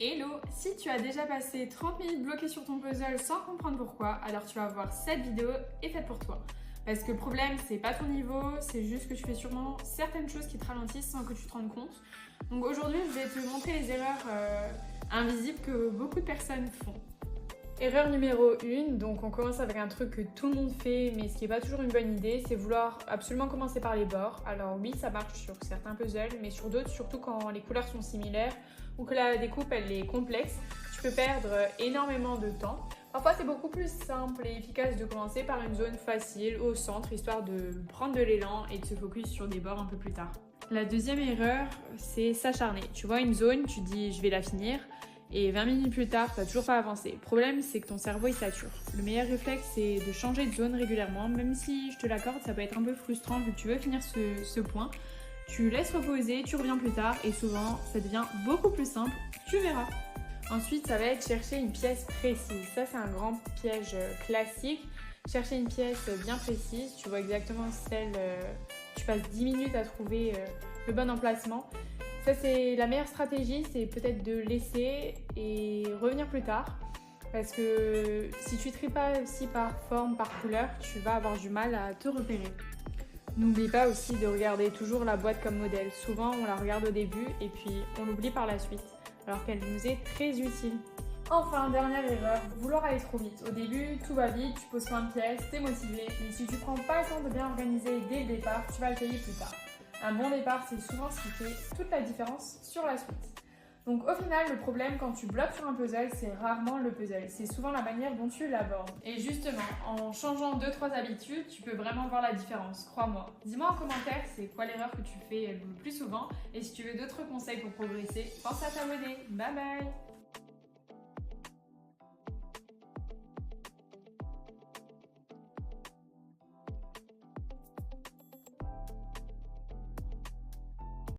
Hello! Si tu as déjà passé 30 minutes bloqué sur ton puzzle sans comprendre pourquoi, alors tu vas voir cette vidéo est faite pour toi. Parce que le problème, c'est pas ton niveau, c'est juste que tu fais sûrement certaines choses qui te ralentissent sans que tu te rendes compte. Donc aujourd'hui, je vais te montrer les erreurs invisibles que beaucoup de personnes font. Erreur numéro 1, donc on commence avec un truc que tout le monde fait, mais ce qui n'est pas toujours une bonne idée, c'est vouloir absolument commencer par les bords. Alors oui, ça marche sur certains puzzles, mais sur d'autres, surtout quand les couleurs sont similaires ou que la découpe elle est complexe, tu peux perdre énormément de temps. Parfois, c'est beaucoup plus simple et efficace de commencer par une zone facile au centre, histoire de prendre de l'élan et de se focus sur des bords un peu plus tard. La deuxième erreur, c'est s'acharner. Tu vois une zone, tu dis je vais la finir. Et 20 minutes plus tard, tu n'as toujours pas avancé. Le problème, c'est que ton cerveau, il sature. Le meilleur réflexe, c'est de changer de zone régulièrement. Même si, je te l'accorde, ça peut être un peu frustrant vu que tu veux finir ce point. Tu laisses reposer, tu reviens plus tard et souvent, ça devient beaucoup plus simple. Tu verras. Ensuite, ça va être chercher une pièce précise. Ça, c'est un grand piège classique. Chercher une pièce bien précise. Tu vois exactement celle... tu passes 10 minutes à trouver le bon emplacement. Ça, c'est la meilleure stratégie, c'est peut-être de laisser et revenir plus tard. Parce que si tu tries pas aussi par forme, par couleur, tu vas avoir du mal à te repérer. N'oublie pas aussi de regarder toujours la boîte comme modèle. Souvent, on la regarde au début et puis on l'oublie par la suite, alors qu'elle nous est très utile. Enfin, dernière erreur, vouloir aller trop vite. Au début, tout va vite, tu poses plein de pièces, t'es motivé, mais si tu prends pas le temps de bien organiser dès le départ, tu vas le payer plus tard. Un bon départ, c'est souvent ce qui fait toute la différence sur la suite. Donc au final, le problème quand tu bloques sur un puzzle, c'est rarement le puzzle, c'est souvent la manière dont tu l'abordes. Et justement, en changeant 2-3 habitudes, tu peux vraiment voir la différence, crois-moi. Dis-moi en commentaire c'est quoi l'erreur que tu fais le plus souvent, et si tu veux d'autres conseils pour progresser, pense à t'abonner. Bye bye!